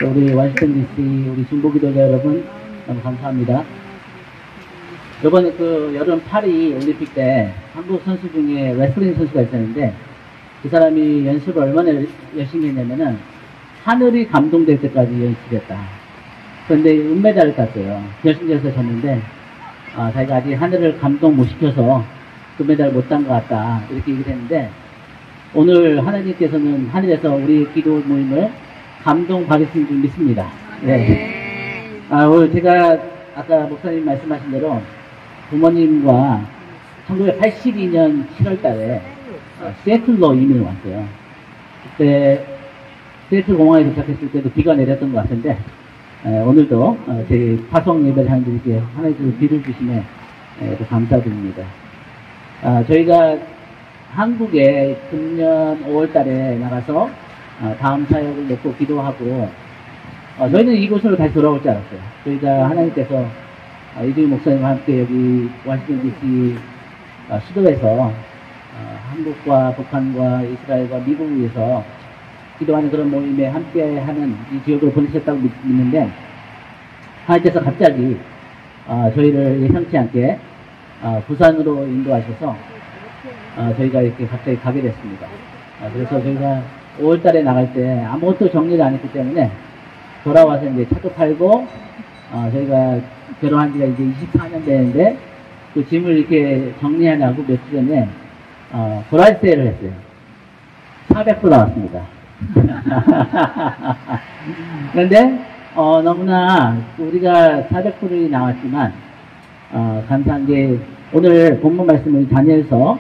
우리 워싱턴 DC 우리 중보기도자 여러분 너무 감사합니다. 이번에 그 여름 파리 올림픽 때 한국 선수 중에 레슬링 선수가 있었는데 그 사람이 연습을 얼마나 열심히 했냐면은 하늘이 감동될 때까지 연습했다. 그런데 은메달을 땄어요. 결승전에서 졌는데 자기가 아직 하늘을 감동 못 시켜서 금메달 못 딴 것 같다 이렇게 얘기를 했는데 오늘 하나님께서는 하늘에서 우리 기도 모임을 감동받으신 줄 믿습니다. 네. 오늘 제가 아까 목사님 말씀하신 대로 부모님과 1982년 7월 달에 시애틀로 이민을 왔어요. 그때 시애틀 공항에 도착했을 때도 비가 내렸던 것 같은데 오늘도 제 파송 예배를 하는데 이렇게 하나님께서 비를 주시네 감사드립니다. 저희가 한국에 금년 5월 달에 나가서 다음 사역을 놓고 기도하고 저희는 이곳으로 다시 돌아올 줄 알았어요. 저희가 하나님께서 이주희 목사님과 함께 여기 워싱턴 DC 수도에서 한국과 북한과 이스라엘과 미국을 위해서 기도하는 그런 모임에 함께하는 이 지역으로 보내셨다고 믿는데 하나님께서 갑자기 저희를 예상치 않게 부산으로 인도하셔서 저희가 이렇게 갑자기 가게 됐습니다. 그래서 저희가 5월달에 나갈 때 아무것도 정리를 안 했기 때문에 돌아와서 이제 차도 팔고 저희가 결혼한 지가 이제 24년 되는데 그 짐을 이렇게 정리하냐고 며칠 전에 보라세일을 했어요. 400불 나왔습니다. 그런데 너무나 우리가 400불이 나왔지만 감사한 게 오늘 본문 말씀은 다니엘서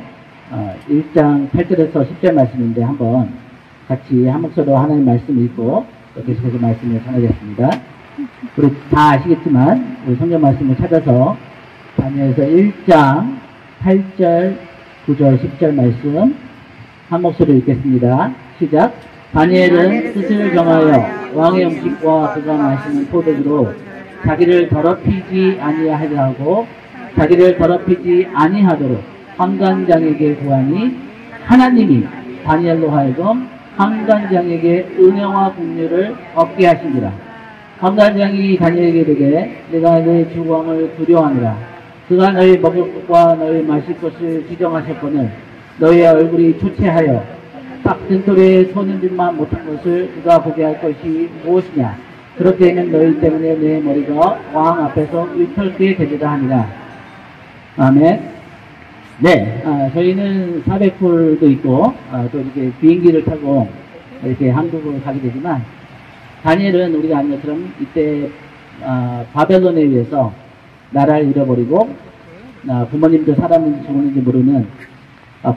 1장 8절에서 10절 말씀인데 한번 같이 한 목소리로 하나님 말씀 읽고 계속해서 말씀을 전하겠습니다. 우리 다 아시겠지만 우리 성경 말씀을 찾아서 다니엘서 1장 8절 9절 10절 말씀 한 목소리로 읽겠습니다. 시작. 다니엘은 뜻을 정하여 왕의 음식과 그가 마시는 포도주로 자기를 더럽히지 아니하고 자기를 더럽히지 아니하도록 환관장에게 구하니 하나님이 다니엘로 하여금 환관장에게 은혜와 긍휼을 얻게 하시니라. 환관장이 다니엘에게 이르되 내가 너의 주왕을 두려워하노라. 그가 너희 먹을 것과 너희 마실 것을 지정하셨거늘 너희의 얼굴이 초췌하여 딱 등돌에 손흔들만 못한 것을 그가 보게 할 것이 무엇이냐. 그렇게 하면 너희 때문에 내 머리가 왕 앞에서 위털게 되리라 하니라. 아멘. 네, 저희는 400불도 있고 또 이렇게 비행기를 타고 이렇게 한국으로 가게 되지만 다니엘은 우리가 아는 것처럼 이때 바벨론에 의해서 나라를 잃어버리고 부모님도 살았는지 죽었는지 모르는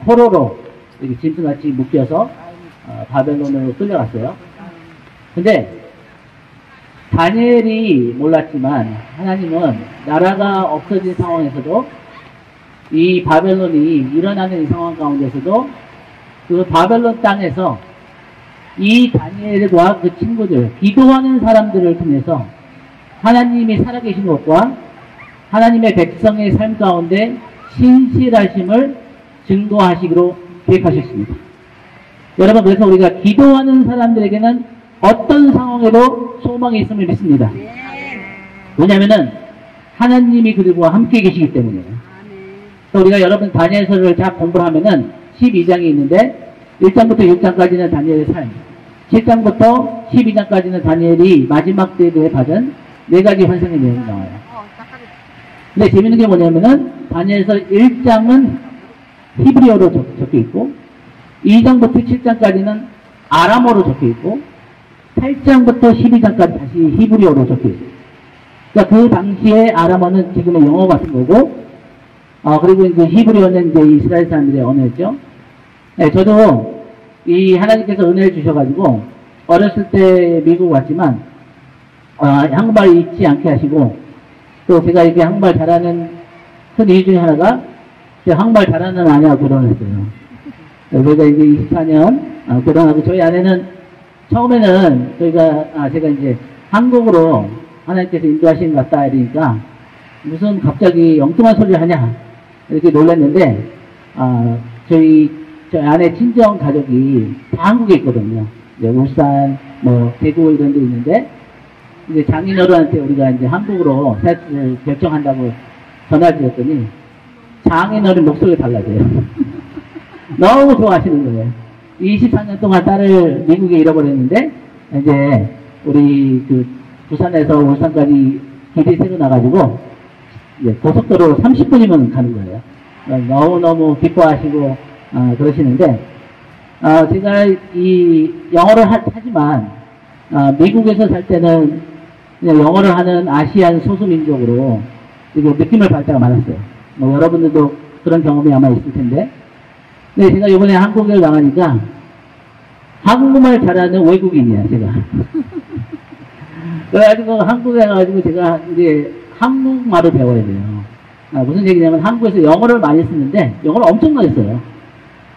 포로로 이렇게 짐승같이 묶여서 바벨론으로 끌려갔어요. 근데 다니엘이 몰랐지만 하나님은 나라가 없어진 상황에서도 이 바벨론이 일어나는 이 상황 가운데서도 그 바벨론 땅에서 이 다니엘과 그 친구들, 기도하는 사람들을 통해서 하나님이 살아계신 것과 하나님의 백성의 삶 가운데 신실하심을 증거하시기로 계획하셨습니다. 여러분, 그래서 우리가 기도하는 사람들에게는 어떤 상황에도 소망이 있음을 믿습니다. 왜냐하면은 하나님이 그들과 함께 계시기 때문이에요. 우리가 여러분 다니엘서를 잘 공부를 하면은 12장이 있는데 1장부터 6장까지는 다니엘의 삶, 7장부터 12장까지는 다니엘이 마지막 때에 대해 받은 4가지 환상의 내용이 나와요. 근데 재밌는 게 뭐냐면은 다니엘서 1장은 히브리어로 적혀 있고 2장부터 7장까지는 아람어로 적혀 있고 8장부터 12장까지 다시 히브리어로 적혀 있어요. 그러니까 그 당시에 아람어는 지금의 영어 같은 거고 그리고 이제 히브리어는 이제 이스라엘 사람들의 언어였죠. 네, 저도 이 하나님께서 은혜를 주셔가지고 어렸을 때 미국 왔지만 한국말 잊지 않게 하시고 또 제가 이렇게 한국말 잘하는 큰 이유 중에 하나가 제가 한국말 잘하는 아내하고 결혼을 했어요. 저희가 이제 24년 결혼하고 저희 아내는 처음에는 제가 이제 한국으로 하나님께서 인도하시는 것 같다 이러니까 무슨 갑자기 엉뚱한 소리를 하냐 이렇게 놀랐는데 저희 아내 친정 가족이 다 한국에 있거든요. 울산, 뭐 대구 이런 데 있는데 이제 장인어른한테 우리가 이제 한국으로 세트를 결정한다고 전화를 드렸더니 장인어른 목소리가 달라져요. 너무 좋아하시는 거예요. 24년 동안 딸을 미국에 잃어버렸는데 이제 우리 그 부산에서 울산까지 길이 새로 나가지고 고속도로로 30분이면 가는 거예요. 너무너무 기뻐하시고 그러시는데 제가 이 영어를 하지만 미국에서 살 때는 그냥 영어를 하는 아시안 소수민족으로 이게 느낌을 받을 때가 많았어요. 뭐 여러분들도 그런 경험이 아마 있을 텐데. 근데 제가 이번에 한국에 나가니까 한국말 잘하는 외국인이야, 제가. 그래가지고 한국에 가가지고 제가 이제 한국말을 배워야 돼요. 무슨 얘기냐면 한국에서 영어를 많이 쓰는데 영어를 엄청나게 써요.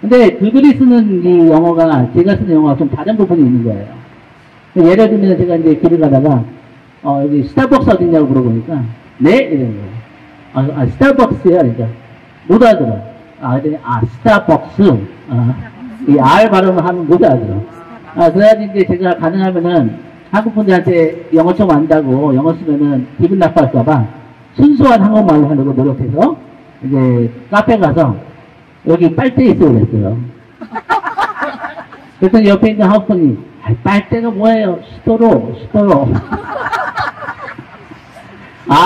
근데 그들이 쓰는 이 영어가 제가 쓰는 영어가 좀 다른 부분이 있는 거예요. 예를 들면 제가 이제 길을 가다가 여기 스타벅스 어딨냐고 물어보니까 네? 이러는 거예요. 스타벅스야. 그러니까 못 알아들어. 그랬더니 스타벅스. 이 R 발음을 하면 못 알아들어. 그래가지고 이제 제가 가능하면은 한국 분들한테 영어 좀 안다고 영어 쓰면은 기분 나빠할까봐 순수한 한국말로 하려고 노력해서 이제 카페 가서 여기 빨대 있어야 됐어요. 그랬더니 옆에 있는 한국분이 빨대가 뭐예요? 스토로.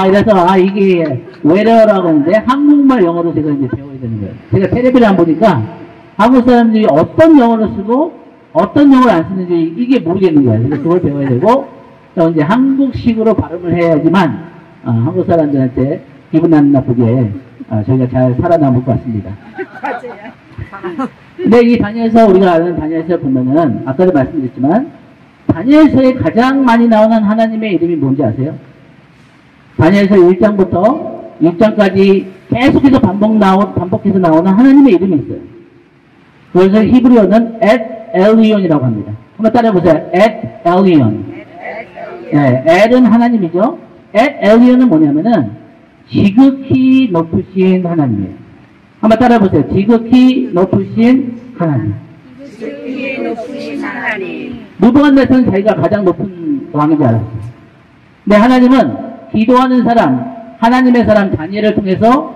그래서 이게 외래어라고 하는데 한국말 영어로 제가 이제 배워야 되는 거예요. 제가 텔레비를 안 보니까 한국 사람들이 어떤 영어를 쓰고 어떤 영어를 안 쓰는지 이게 모르겠는 거예요. 그래서 그걸 배워야 되고 또 이제 한국식으로 발음을 해야지만 한국 사람들한테 기분 안 나쁘게 저희가 잘 살아남을 것 같습니다. 맞아요. 근데 이 다니엘서 우리가 아는 다니엘서 보면은 아까도 말씀드렸지만 다니엘서에 가장 많이 나오는 하나님의 이름이 뭔지 아세요? 다니엘서 1장부터 6장까지 계속해서 반복해서 나오는 하나님의 이름이 있어요. 그래서 히브리어는 et elion이라고 합니다. 한번 따라해보세요. et elion. 네, et은 하나님이죠. et elion은 뭐냐면은 지극히 높으신 하나님이에요. 한번 따라해보세요. 지극히 높으신 하나님. 지극히 높으신 하나님. 느부갓네살은 자기가 가장 높은 왕인 줄 알았어요. 근데 하나님은 기도하는 사람, 하나님의 사람 다니엘을 통해서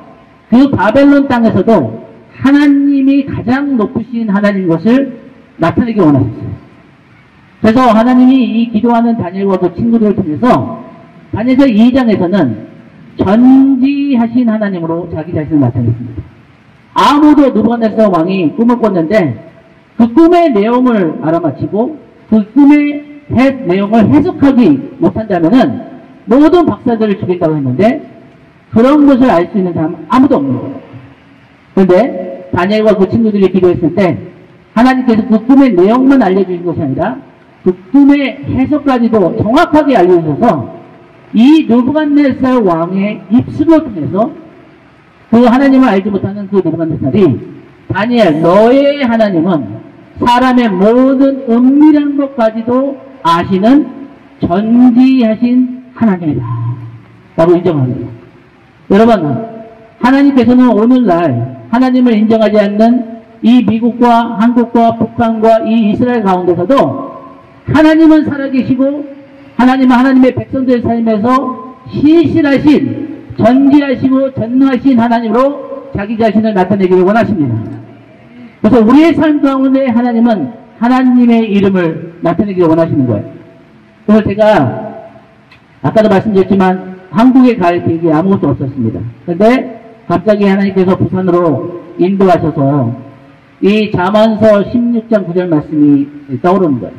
그 바벨론 땅에서도 하나님이 가장 높으신 하나님인 것을 나타내기 원하셨어요. 그래서 하나님이 이 기도하는 다니엘과 그 친구들을 통해서 다니엘서 2장에서는 전지하신 하나님으로 자기 자신을 나타냈습니다. 아무도 느부갓네살 왕이 꿈을 꿨는데 그 꿈의 내용을 알아맞히고 그 꿈의 내용을 해석하기 못한다면은 모든 박사들을 죽인다고 했는데 그런 것을 알 수 있는 사람은 아무도 없는 거예요. 그런데 다니엘과 그 친구들이 기도했을 때 하나님께서 그 꿈의 내용만 알려주신 것이 아니라 그 꿈의 해석까지도 정확하게 알려주셔서 이 느부갓네살 왕의 입술을 통해서 그 하나님을 알지 못하는 그 느부갓네살이 다니엘 너의 하나님은 사람의 모든 은밀한 것까지도 아시는 전지하신 하나님이다 라고 인정합니다. 여러분 하나님께서는 오늘날 하나님을 인정하지 않는 이 미국과 한국과 북한과 이 이스라엘 가운데서도 하나님은 살아계시고 하나님은 하나님의 백성들 삶에서 신실하신 전지하시고 전능하신 하나님으로 자기 자신을 나타내기를 원하십니다. 그래서 우리의 삶 가운데 하나님은 하나님의 이름을 나타내기를 원하시는 거예요. 그래서 제가 아까도 말씀드렸지만 한국에 갈 계획이 아무것도 없었습니다. 그런데 갑자기 하나님께서 부산으로 인도하셔서 이 잠언서 16장 9절 말씀이 떠오르는 거예요.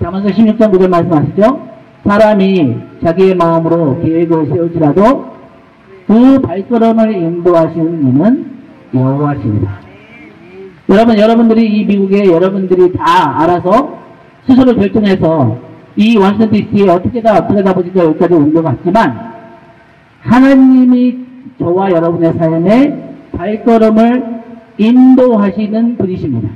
잠언서 16장 9절 말씀 아시죠? 사람이 자기의 마음으로 계획을 세울지라도 그 발걸음을 인도하시는 이는 여호와시니라. 여러분들이 이 미국에 여러분들이 다 알아서 스스로 결정해서 이 워싱턴 DC에 어떻게다 보니까 여기까지 온 것 같지만 하나님이 저와 여러분의 삶에 발걸음을 인도하시는 분이십니다.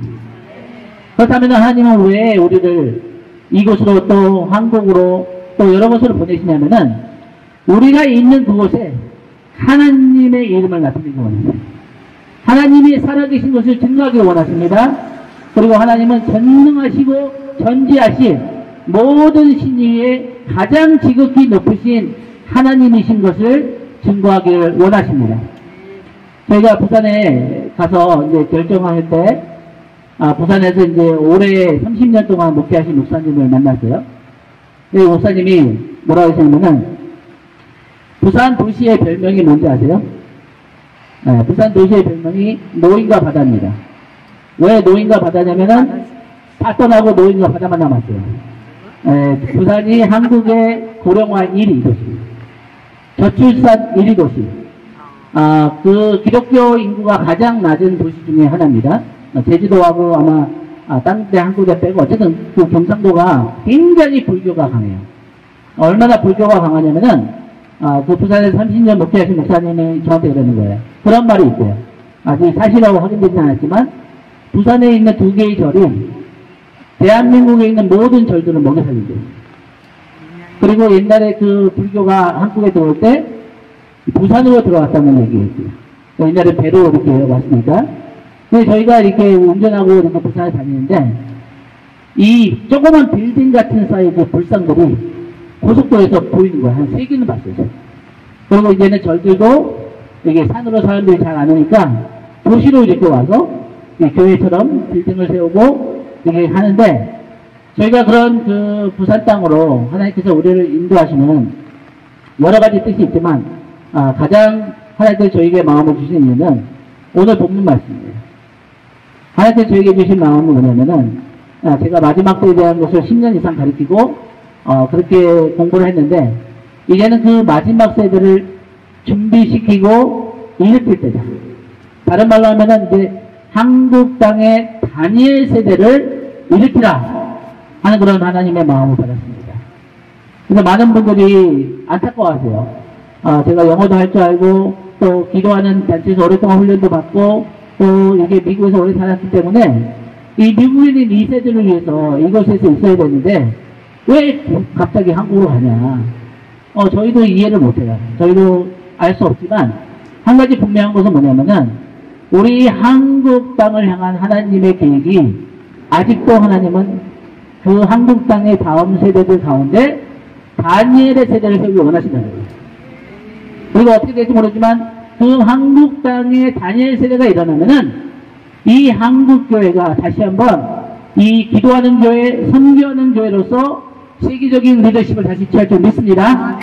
그렇다면 하나님은 왜 우리를 이곳으로 또 한국으로 또 여러 곳으로 보내시냐면은 우리가 있는 그곳에 하나님의 이름을 나타내기 원합니다. 하나님이 살아계신 것을 증거하기 원하십니다. 그리고 하나님은 전능하시고 전지하신 모든 신 위에 가장 지극히 높으신 하나님이신 것을 증거하기를 원하십니다. 저희가 부산에 가서 이제 결정할 때, 부산에서 이제 올해 30년 동안 목회하신 목사님을 만났어요. 이 목사님이 뭐라고 하시냐면은, 부산 도시의 별명이 뭔지 아세요? 네, 부산 도시의 별명이 노인과 바다입니다. 왜 노인과 바다냐면은, 다 떠나고 노인과 바다만 남았어요. 네, 부산이 한국의 고령화 1위 도시, 저출산 1위 도시, 그 기독교 인구가 가장 낮은 도시 중에 하나입니다. 제주도하고 아마 딴 데 한국에 빼고 어쨌든 그 경상도가 굉장히 불교가 강해요. 얼마나 불교가 강하냐면은 그 부산에서 30년 목회하신 목사님이 저한테 그러는 거예요. 그런 말이 있어요. 아직 사실하고 확인되지 않았지만 부산에 있는 두 개의 절이 대한민국에 있는 모든 절들을 먹여 살린대요. 그리고 옛날에 그 불교가 한국에 들어올 때 부산으로 들어왔다는 얘기였어요. 옛날에 배로 이렇게 왔으니까. 근데 저희가 이렇게 운전하고 이렇게 부산에 다니는데, 이 조그만 빌딩 같은 사이즈 불상들이 고속도로에서 보이는 거야. 한 3개는 봤어요. 그리고 이제는 절들도 이게 산으로 사람들이 잘 안 오니까 도시로 이렇게 와서 교회처럼 빌딩을 세우고 이렇게 하는데, 저희가 그런 그 부산 땅으로 하나님께서 우리를 인도하시는 여러 가지 뜻이 있지만, 가장 하나님께서 저에게 마음을 주신 이유는 오늘 본문 말씀이에요. 하나님께서 저에게 주신 마음은 뭐냐면은, 제가 마지막 때에 대한 것을 10년 이상 가르치고, 그렇게 공부를 했는데, 이제는 그 마지막 세대를 준비시키고 일으킬 때다. 다른 말로 하면은 이제 한국 땅의 다니엘 세대를 일으키라 하는 그런 하나님의 마음을 받았습니다. 그래서 많은 분들이 안타까워하세요. 제가 영어도 할 줄 알고 또 기도하는 단체에서 오랫동안 훈련도 받고 또 이게 미국에서 오래 살았기 때문에 이 미국인인 2세들을 위해서 이곳에서 있어야 되는데 왜 갑자기 한국으로 가냐. 저희도 이해를 못해요. 저희도 알 수 없지만 한 가지 분명한 것은 뭐냐면은 우리 한국 땅을 향한 하나님의 계획이 아직도 하나님은 그 한국 땅의 다음 세대들 가운데 다니엘의 세대를 세우기 원하신다는 거예요. 그리고 어떻게 될지 모르지만 그 한국 땅의 다니엘 세대가 일어나면은 이 한국 교회가 다시 한번 이 기도하는 교회, 선교하는 교회로서 세계적인 리더십을 다시 취할 줄 믿습니다.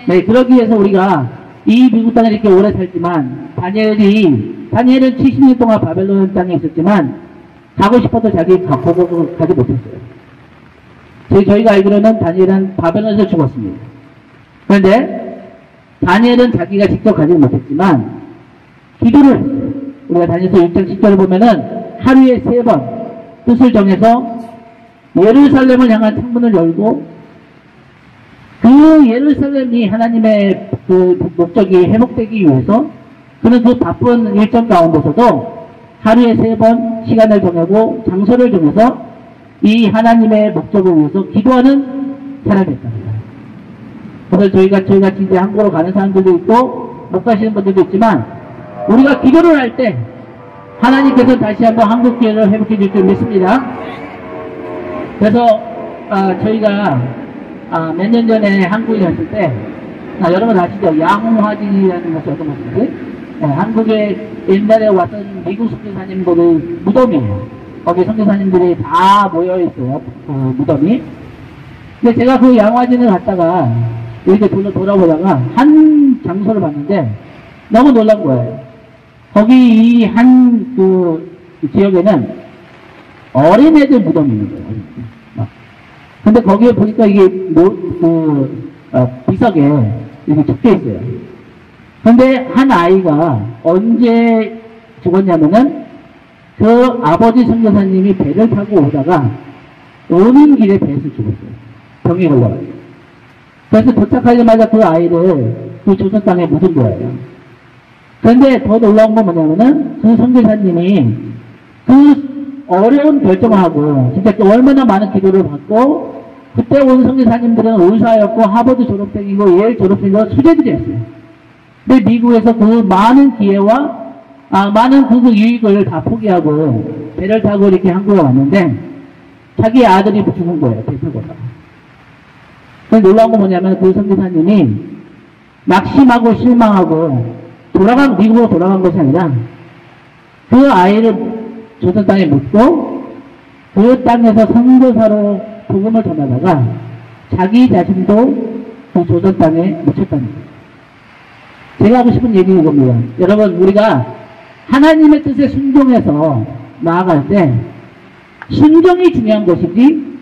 네, 그러기 위해서 우리가 이 미국 땅에 이렇게 오래 살지만 다니엘은 70년 동안 바벨론 땅에 있었지만 가고 싶어도 가지 못했어요. 저희가 알기로는 다니엘은 바벨론에서 죽었습니다. 그런데 다니엘은 자기가 직접 가지 못했지만 기도를 했어요. 우리가 다니엘서 6장 10절을 보면은 하루에 3번 뜻을 정해서 예루살렘을 향한 창문을 열고 그 예루살렘이 하나님의 그 목적이 회복되기 위해서 그는 그 바쁜 일정 가운데서도 하루에 3번 시간을 정하고 장소를 정해서 이 하나님의 목적을 위해서 기도하는 사람이었답니다. 그래서 저희가 이제 한국으로 가는 사람들도 있고 못 가시는 분들도 있지만 우리가 기도를 할 때 하나님께서 다시 한번 한국 교회를 회복해 줄 줄 믿습니다. 그래서 저희가 몇 년 전에 한국에 갔을 때 여러분 아시죠? 양화진이라는 것이 어떤 것인지 한국에 옛날에 왔던 미국 선교사님들의 무덤이에요. 거기 선교사님들이 다 모여있어요. 그 무덤이. 근데 제가 그 양화진을 갔다가 이렇게 돌아보다가 한 장소를 봤는데 너무 놀란 거예요. 거기 이 한 그 지역에는 어린애들 무덤이 있는 거예요. 근데 거기에 보니까 이게 비석에 이렇게 적혀 있어요. 근데 한 아이가 언제 죽었냐면은 그 아버지 선교사님이 배를 타고 오다가 오는 길에 배에서 죽었어요. 병이 걸려가지고. 그래서 도착하자마자 그 아이를 그 조선 땅에 묻은 거예요. 그런데 더 놀라운 건 뭐냐면은 그 선교사님이 그 어려운 결정을 하고 진짜 얼마나 많은 기도를 받고 그때 온 선교사님들은 의사였고 하버드 졸업생이고 예일 졸업생이고 수제들이었어요. 근데 미국에서 그 많은 기회와 많은 그 유익을 다 포기하고 배를 타고 이렇게 한국에 왔는데 자기 아들이 죽은 거예요. 배 타고. 놀라운 건 뭐냐면 그 선교사님이 낙심하고 실망하고 미국으로 돌아간 것이 아니라 그 아이를 조선 땅에 묻고 그 땅에서 선교사로 복음을 전하다가 자기 자신도 그 조선 땅에 묻혔다는 거예요. 제가 하고 싶은 얘기는 이겁니다. 여러분, 우리가 하나님의 뜻에 순종해서 나아갈 때 순종이 중요한 것이지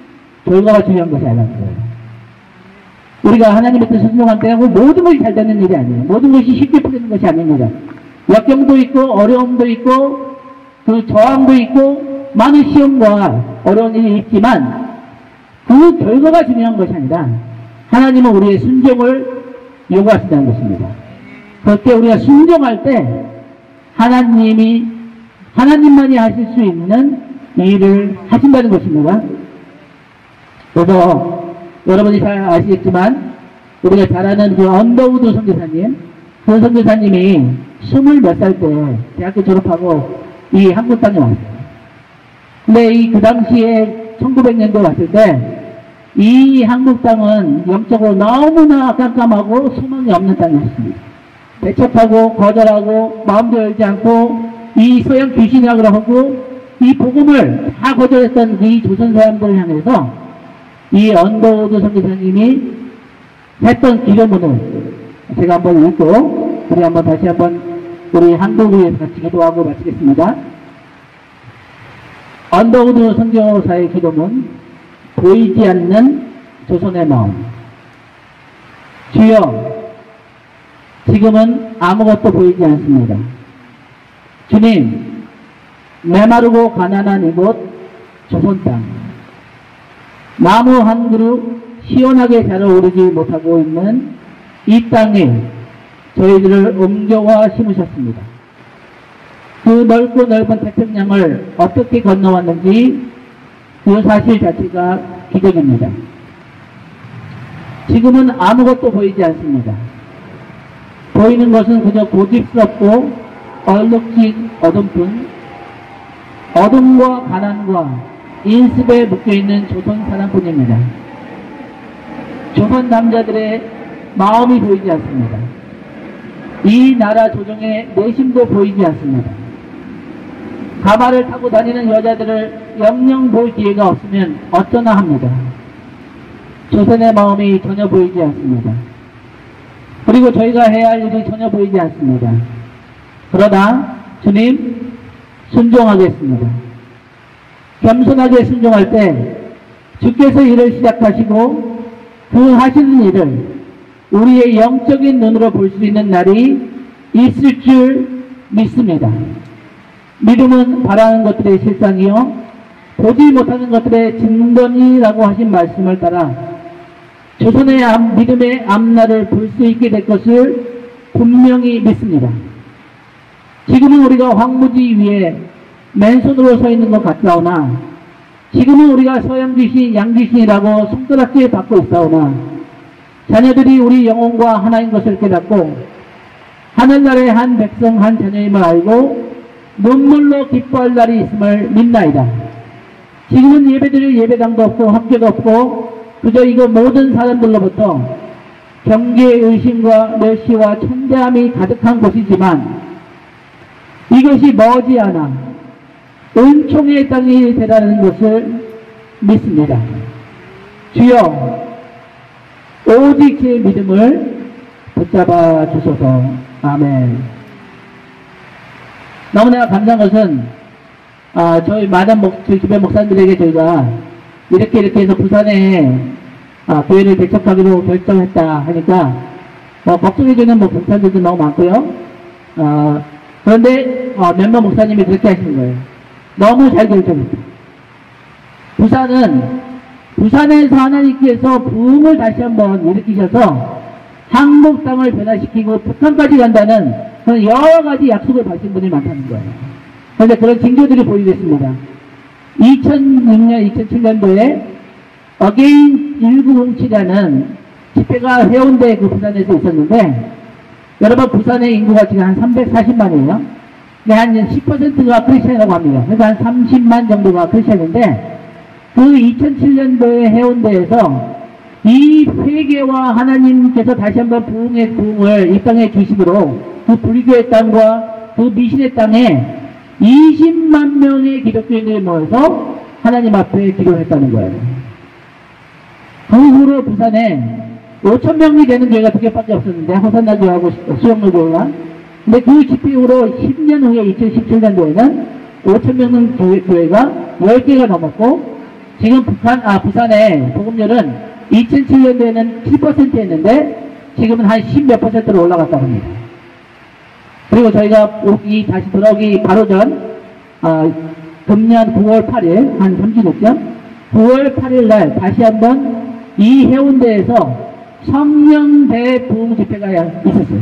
결과가 중요한 것이 아니라는 거예요. 우리가 하나님의 뜻에 순종할 때 모든 것이 잘 되는 일이 아니에요. 모든 것이 쉽게 풀리는 것이 아닙니다. 역경도 있고 어려움도 있고 그 저항도 있고 많은 시험과 어려운 일이 있지만 그 결과가 중요한 것이 아니라 하나님은 우리의 순종을 요구하신다는 것입니다. 그렇게 우리가 순종할 때 하나님만이 하실 수 있는 일을 하신다는 것입니다. 그래서 여러분이 잘 아시겠지만 우리가 잘 아는 그 언더우드 선교사님, 그 선교사님이 20몇 살 때 대학교 졸업하고 이 한국 땅에 왔어요. 근데 그 당시에 1900년도에 왔을 때 이 한국 땅은 영적으로 너무나 깜깜하고 소망이 없는 땅이었습니다. 배척하고 거절하고 마음도 열지 않고 이 서양 귀신이라고 하고 이 복음을 다 거절했던 이 조선 사람들을 향해서 이 언더우드 선교사님이 했던 기도문을 제가 한번 읽고 우리 한번 다시 한번 우리 한국을 위해서 같이 기도하고 마치겠습니다. 언더우드 선교사의 기도문, 보이지 않는 조선의 마음. 주여, 지금은 아무것도 보이지 않습니다. 주님, 메마르고 가난한 이곳 조선 땅, 나무 한 그루 시원하게 자라오르지 못하고 있는 이 땅에 저희들을 옮겨와 심으셨습니다. 그 넓고 넓은 태평양을 어떻게 건너왔는지 그 사실 자체가 기적입니다. 지금은 아무것도 보이지 않습니다. 보이는 것은 그저 고집스럽고 얼룩진 어둠뿐, 어둠과 가난과 인습에 묶여있는 조선 사람뿐입니다. 조선 남자들의 마음이 보이지 않습니다. 이 나라 조정의 내심도 보이지 않습니다. 가마를 타고 다니는 여자들을 영영 볼 기회가 없으면 어쩌나 합니다. 조선의 마음이 전혀 보이지 않습니다. 그리고 저희가 해야 할 일이 전혀 보이지 않습니다. 그러나 주님, 순종하겠습니다. 겸손하게 순종할 때 주께서 일을 시작하시고 그 하시는 일을 우리의 영적인 눈으로 볼 수 있는 날이 있을 줄 믿습니다. 믿음은 바라는 것들의 실상이요 보지 못하는 것들의 증거이라고 하신 말씀을 따라 조선의 믿음의 앞날을 볼 수 있게 될 것을 분명히 믿습니다. 지금은 우리가 황무지 위에 맨손으로 서 있는 것 같사오나 지금은 우리가 서양 귀신, 양 귀신이라고 손가락질 받고 있사오나 자녀들이 우리 영혼과 하나인 것을 깨닫고 하늘나라의 한 백성 한 자녀임을 알고 눈물로 기뻐할 날이 있음을 믿나이다. 지금은 예배드릴 예배당도 없고 학교도 없고 그저 이거 모든 사람들로부터 경계, 의심과 멸시와 천대함이 가득한 곳이지만 이것이 머지않아 은총의 땅이 되라는 것을 믿습니다. 주여, 오직 제 믿음을 붙잡아 주소서. 아멘. 너무나 감사한 것은 저희 많은 저희 주변 목사님들에게 저희가 이렇게 해서 부산에 교회를 개척하기로 결정했다 하니까 걱정해주는 목사님들도 너무 많고요. 그런데 몇몇 목사님이 그렇게 하시는 거예요. 너무 잘 결정했다. 부산에서 하나님께서 부흥을 다시 한번 일으키셔서 한국 땅을 변화시키고 북한까지 간다는 그런 여러 가지 약속을 받으신 분이 많다는 거예요. 그런데 그런 징조들이 보이고 있습니다. 2006년, 2007년도에 어게인 1907이라는 집회가 해운대 그 부산에서 있었는데 여러분 부산의 인구가 지금 한 340만이에요. 근데 한 10%가 크리스천이라고 합니다. 그래서 한 30만 정도가 크리스천인데 그 2007년도에 해운대에서 이 회개와 하나님께서 다시 한번 부흥의 부흥을 이 땅에 주시므로 그 불교의 땅과 그 미신의 땅에 20만 명의 기독교인들이 모여서 하나님 앞에 기도했다는 거예요. 그 후로 부산에 5,000명이 되는 교회가 2개밖에 없었는데, 호산나교하고 수영로교회가. 근데 그 집회 후로 10년 후에 2017년도에는 5,000명 교회가 10개가 넘었고, 지금 부산의 복음률은 2007년도에는 7%였는데, 지금은 한 10몇 %로 올라갔다고 합니다. 그리고 저희가 다시 돌아오기 바로 전, 금년 9월 8일, 한 3주 됐죠? 9월 8일 날 다시 한번 이 해운대에서 성령대 부흥 집회가 있었어요.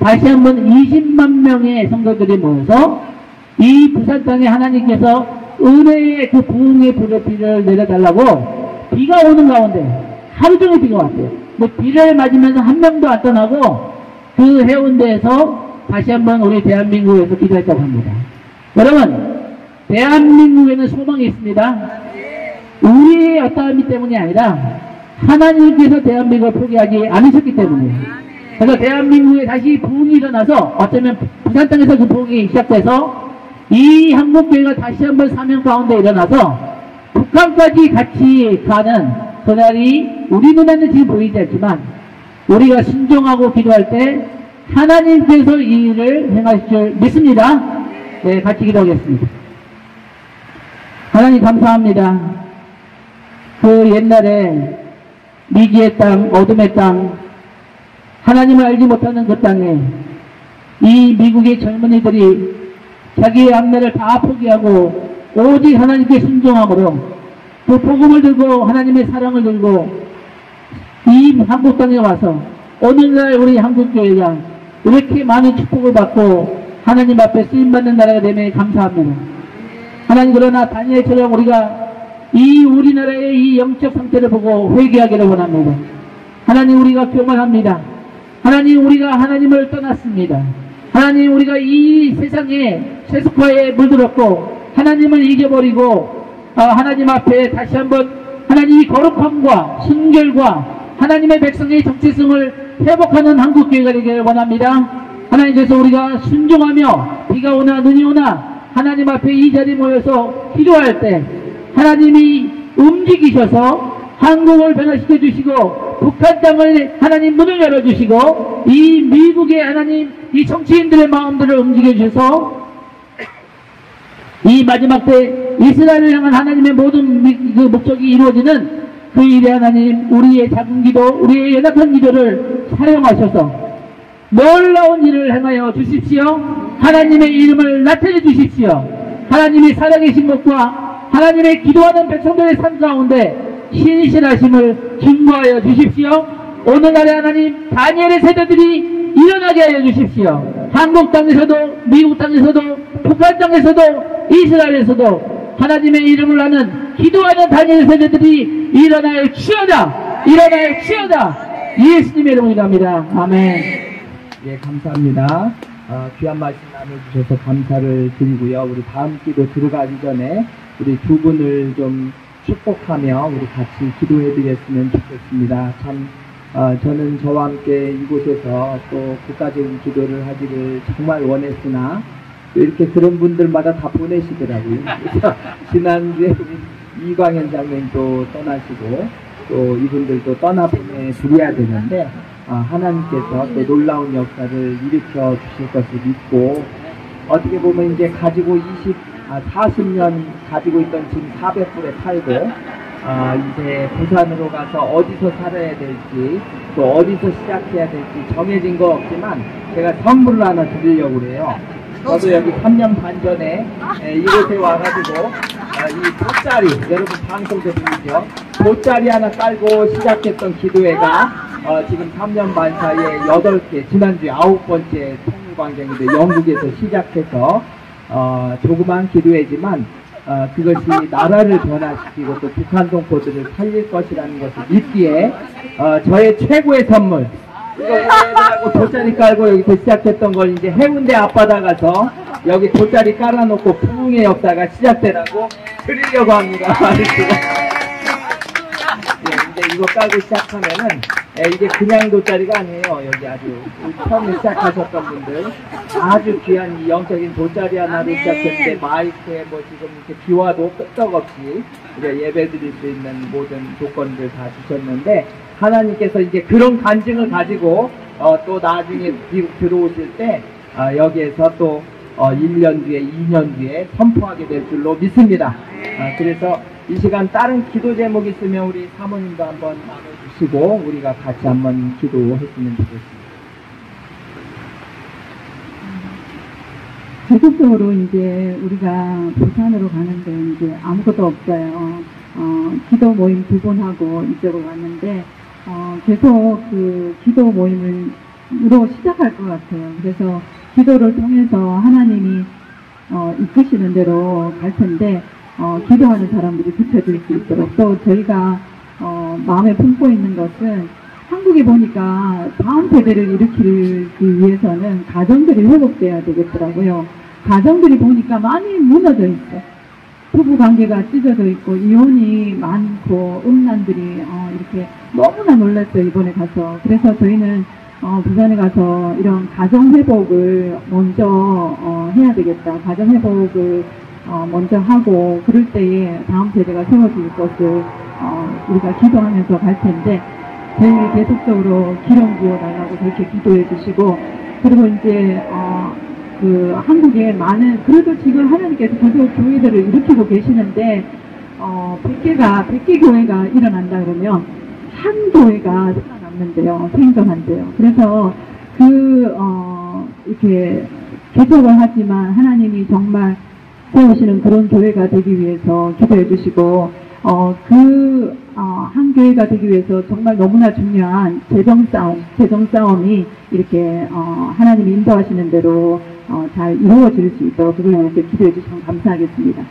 다시 한번 20만 명의 성도들이 모여서 이 부산 땅에 하나님께서 은혜의 그 부흥의 비를 내려달라고 비가 오는 가운데 하루 종일 비가 왔대요. 비를 맞으면서 한 명도 안 떠나고 그 해운대에서 다시 한번 우리 대한민국에서 기도했다고 합니다. 여러분, 대한민국에는 소망이 있습니다. 우리의 어떠함이 때문이 아니라 하나님께서 대한민국을 포기하지 않으셨기 때문이에요. 그래서 대한민국에 다시 부흥이 일어나서 어쩌면 부산 땅에서 그 부흥이 시작돼서 이 한국교회가 다시 한번 사명 가운데 일어나서 북한까지 같이 가는 그날이 우리 눈에는 지금 보이지 않지만 우리가 순종하고 기도할 때 하나님께서 이 일을 행하실 줄 믿습니다. 네, 같이 기도하겠습니다. 하나님 감사합니다. 그 옛날에 미지의 땅, 어둠의 땅, 하나님을 알지 못하는 그 땅에 이 미국의 젊은이들이 자기의 앞날을 다 포기하고 오직 하나님께 순종함으로 그 복음을 들고 하나님의 사랑을 들고 이 한국 땅에 와서 오늘날 우리 한국교회가 이렇게 많은 축복을 받고 하나님 앞에 쓰임받는 나라가 되면 감사합니다. 하나님, 그러나 다니엘처럼 우리가 이 우리나라의 이 영적 상태를 보고 회개하기를 원합니다. 하나님, 우리가 교만합니다. 하나님, 우리가 하나님을 떠났습니다. 하나님, 우리가 이 세상에 세속화에 물들었고 하나님을 잊어버리고 하나님 앞에 다시 한번 하나님이 거룩함과 순결과 하나님의 백성의 정체성을 회복하는 한국교회가 되기를 원합니다. 하나님께서 우리가 순종하며 비가 오나 눈이 오나 하나님 앞에 이 자리에 모여서 기도할 때 하나님이 움직이셔서 한국을 변화시켜 주시고 북한 땅을 하나님 문을 열어주시고 이 미국의 하나님 이 정치인들의 마음들을 움직여 주셔서 이 마지막 때 이스라엘을 향한 하나님의 모든 그 목적이 이루어지는 그 일에 하나님 우리의 작은 기도, 우리의 연약한 기도를 사용하셔서 놀라운 일을 행하여 주십시오. 하나님의 이름을 나타내 주십시오. 하나님이 살아계신 것과 하나님의 기도하는 백성들의 삶 가운데 신실하심을 증거하여 주십시오. 오늘날의 하나님 다니엘의 세대들이 일어나게 하여 주십시오. 한국 땅에서도 미국 땅에서도 북한 땅에서도 이스라엘에서도 하나님의 이름을 아는 기도하는 다니엘 세대들이 일어나여 치어다, 일어나여 치어다. 예수님의 이름으로 기도합니다. 아멘. 예, 감사합니다. 귀한 말씀 나눠주셔서 감사를 드리고요. 우리 다음 기도 들어가기 전에 우리 두 분을 좀 축복하며 우리 같이 기도해 드렸으면 좋겠습니다. 참 저는 저와 함께 이곳에서 또 국가적인 기도를 하기를 정말 원했으나 또 이렇게 그런 분들마다 다 보내시더라고요. 그래서 지난주에 우리 이광현 장로님도 떠나시고 또 이분들도 떠나보내 드려야 되는데 하나님께서 또 놀라운 역사를 일으켜 주실 것을 믿고 어떻게 보면 이제 가지고 40년 가지고 있던 지금 400불에 팔고 이제 부산으로 가서 어디서 살아야 될지 또 어디서 시작해야 될지 정해진 거 없지만 제가 선물을 하나 드리려고 그래요. 저도 여기 3년 반 전에 이곳에 와가지고 이 돗자리, 여러분 방송도 보이죠? 돗자리 하나 깔고 시작했던 기도회가 지금 3년 반 사이에 8개, 지난주에 9번째 통일광장인데 영국에서 시작해서 조그만 기도회지만 그것이 나라를 변화시키고 또 북한 동포들을 살릴 것이라는 것을 믿기에 저의 최고의 선물 이거 돗자리 깔고 여기서 시작했던 걸 이제 해운대 앞바다 가서 여기 돗자리 깔아놓고 부흥의 역사가 시작되라고 드리려고 합니다. 이제 이거 깔고 시작하면은 이게 그냥 돗자리가 아니에요. 여기 아주 처음에 시작하셨던 분들 아주 귀한 이 영적인 돗자리 하나로 시작했는데 마이크에 뭐 지금 이렇게 비와도 끄떡없이 우리가 예배 드릴 수 있는 모든 조건들 다 주셨는데 하나님께서 이제 그런 간증을 가지고 또 나중에 미국 들어오실 때 여기에서 또 1년 뒤에 2년 뒤에 선포하게 될 줄로 믿습니다. 그래서 이 시간 다른 기도 제목 있으면 우리 사모님도 한번 나눠주시고 우리가 같이 한번 기도했으면 좋겠습니다. 계속적으로 이제 우리가 부산으로 가는데 이제 아무것도 없어요. 기도 모임 2번 하고 이쪽으로 왔는데 계속 그 기도 모임으로 시작할 것 같아요. 그래서 기도를 통해서 하나님이 이끄시는 대로 갈 텐데 기도하는 사람들이 붙여줄 수 있도록 또 저희가 마음에 품고 있는 것은 한국에 보니까 다음 세대를 일으키기 위해서는 가정들이 회복돼야 되겠더라고요. 가정들이 보니까 많이 무너져 있어. 부부 관계가 찢어져 있고 이혼이 많고 음란들이 이렇게 너무나 놀랐어요. 이번에 가서. 그래서 저희는 부산에 가서 이런 가정 회복을 먼저 해야 되겠다. 가정 회복을 먼저 하고 그럴 때에 다음 세대가 세워질 것을 우리가 기도하면서 갈 텐데 저희 계속적으로 기름 부어달라고 그렇게 기도해 주시고 그리고 이제 그 한국에 많은 그래도 지금 하나님께서 계속 교회들을 일으키고 계시는데 100개 교회가 일어난다 그러면 한 교회가 살아남는데요. 생존한대요. 그래서 이렇게 개척을 하지만 하나님이 정말 세우시는 그런 교회가 되기 위해서 기도해 주시고 한 교회가 되기 위해서 정말 너무나 중요한 재정 싸움이 이렇게 하나님이 인도하시는 대로 잘 이루어질 수 있도록 그걸 위해서 기도해 주시면 감사하겠습니다.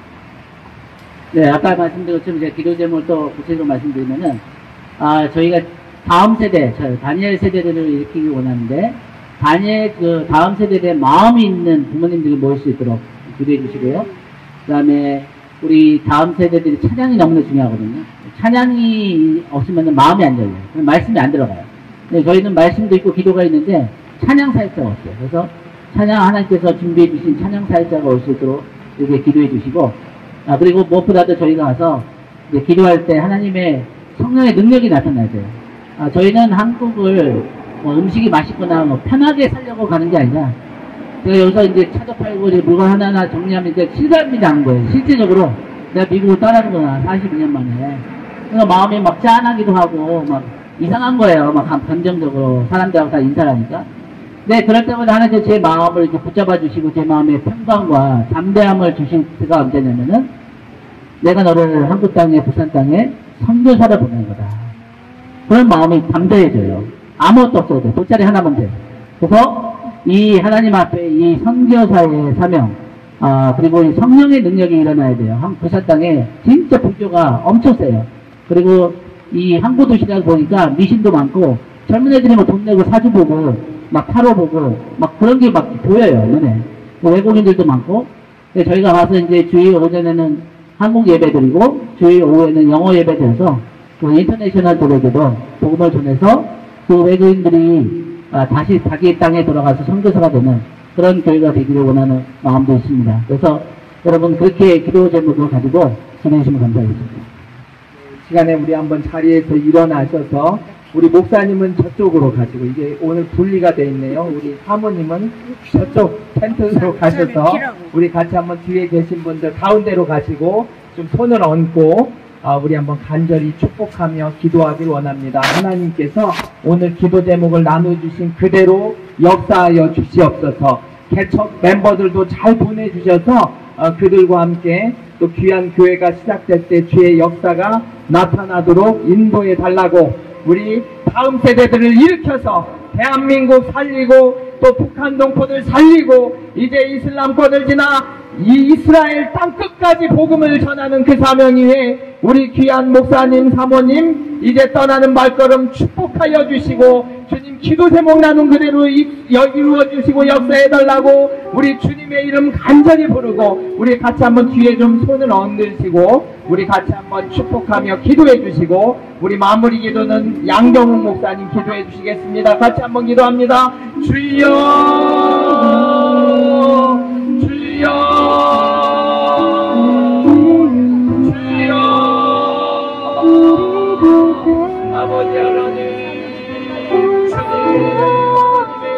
네, 아까 말씀드린 것처럼 이제 기도 제목을 또 구체적으로 말씀드리면은 저희가 다음 세대, 다니엘 세대들을 일으키기 원하는데 그 다음 세대에 마음이 있는 부모님들이 모일 수 있도록 기도해 주시고요. 그 다음에 우리 다음 세대들이 찬양이 너무나 중요하거든요. 찬양이 없으면 마음이 안 열려요. 말씀이 안 들어가요. 네, 저희는 말씀도 있고 기도가 있는데 찬양 사역자가 없어요. 그래서 찬양 하나님께서 준비해 주신 찬양 사역자가 올 수 있도록 이렇게 기도해 주시고 그리고 무엇보다도 저희가 가서 이제 기도할 때 하나님의 성령의 능력이 나타나야 돼요. 저희는 한국을 음식이 맛있거나 편하게 살려고 가는 게 아니라 제가 여기서 이제 차도 팔고 이제 물건 하나하나 정리하면 이제 실감이 나는 거예요. 실제적으로 내가 미국을 떠나는구나 42년 만에. 그래서 마음이 막 짠하기도 하고 막 이상한 거예요. 막 감정적으로 사람들하고 다 인사를 하니까. 네, 그럴 때마다 하나님께서 제 마음을 이렇게 붙잡아 주시고 제 마음에 평강과 담대함을 주실 때가 언제냐면은 내가 너를 한국 땅에 부산 땅에 선교사를 보내는 거다. 그런 마음이 담대해져요. 아무것도 없어도 돼. 돗자리 하나만 돼. 그래서 이 하나님 앞에 이 선교사의 사명, 그리고 이 성령의 능력이 일어나야 돼요. 부산 땅에 진짜 불교가 엄청 세요. 그리고 이 항구 도시다 보니까 미신도 많고 젊은 애들이 뭐 돈 내고 사주 보고 막 타로 보고 막 그런 게 막 보여요. 눈에. 외국인들도 많고. 저희가 와서 이제 주일 오전에는 한국 예배 드리고 주일 오후에는 영어 예배 드려서 그 인터내셔널 도로에도 복음을 전해서 그 외국인들이 다시 자기 땅에 돌아가서 선교사가 되는 그런 교회가 되기를 원하는 마음도 있습니다. 그래서 여러분 그렇게 기도 제목을 가지고 지내주시면 감사하겠습니다. 시간에 우리 한번 자리에서 일어나셔서 우리 목사님은 저쪽으로 가시고 이게 오늘 분리가 돼 있네요. 우리 사모님은 저쪽 텐트로 가셔서 우리 같이 한번 뒤에 계신 분들 가운데로 가시고 좀 손을 얹고 우리 한번 간절히 축복하며 기도하길 원합니다. 하나님께서 오늘 기도 제목을 나눠주신 그대로 역사하여 주시옵소서. 개척 멤버들도 잘 보내주셔서 그들과 함께 또 귀한 교회가 시작될 때 주의 역사가 나타나도록 인도해 달라고 우리 다음 세대들을 일으켜서 대한민국 살리고 또 북한 동포들 살리고 이제 이슬람권을 지나 이 이스라엘 땅 끝까지 복음을 전하는 그 사명 위에 우리 귀한 목사님 사모님 이제 떠나는 발걸음 축복하여 주시고 주님 기도 제목 나눈 그대로 이루어 주시고 역사해 달라고 우리 주님의 이름 간절히 부르고 우리 같이 한번 뒤에 좀 손을 얹으시고 우리 같이 한번 축복하며 기도해 주시고 우리 마무리 기도는 양경훈 목사님 기도해 주시겠습니다. 같이 한번 기도합니다. 주여 주여 주여 아버지 하나님 주님의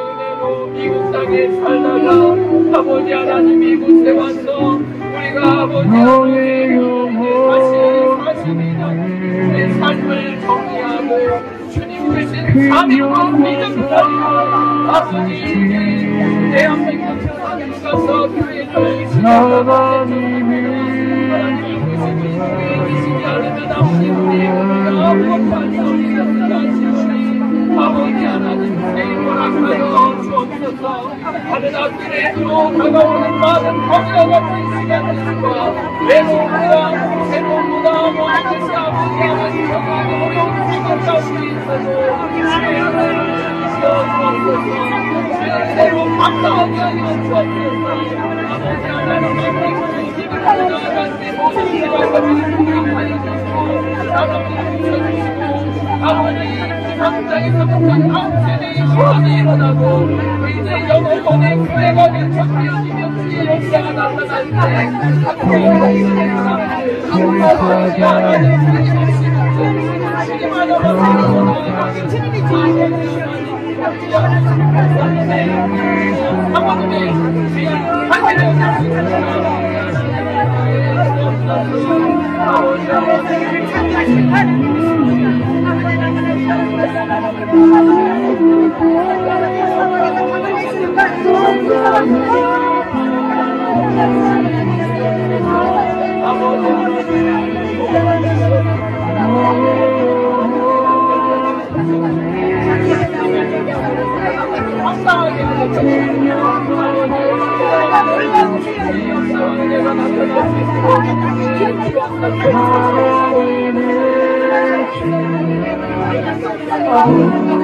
은혜로 미국 땅에 살다가 아버지 하나님 이곳에 와서 우리가 아버지 하나님 내 삶을 정리하고 주님 주신 사명과 믿음과 아버지 대한민국 세상에 가서 교회 다니시는 아버지 하나님 내 허락하여 주옵소서. 하늘 앞길에 다가오는 많은 걱정 같은 시간들과 외로움과 새로움보다 모든 것이 아버지 하나님 정말 어려운 시간 가운데 있어도 주의 하나님을 주시어 주옵소서. 주의 새로 감사하게 하여 주옵소서. 아버지 하나님 앞에 힘을 나아갈 때 모든 일을 공격하여 주시고 나라를 주셔주시고 아버지 당장에서 당장 다음 세대의 시험이 일어나고 이제 영혼의 교회가 개척되어지며 주의 역사가 나타날 때 아버지 하나님 하나님을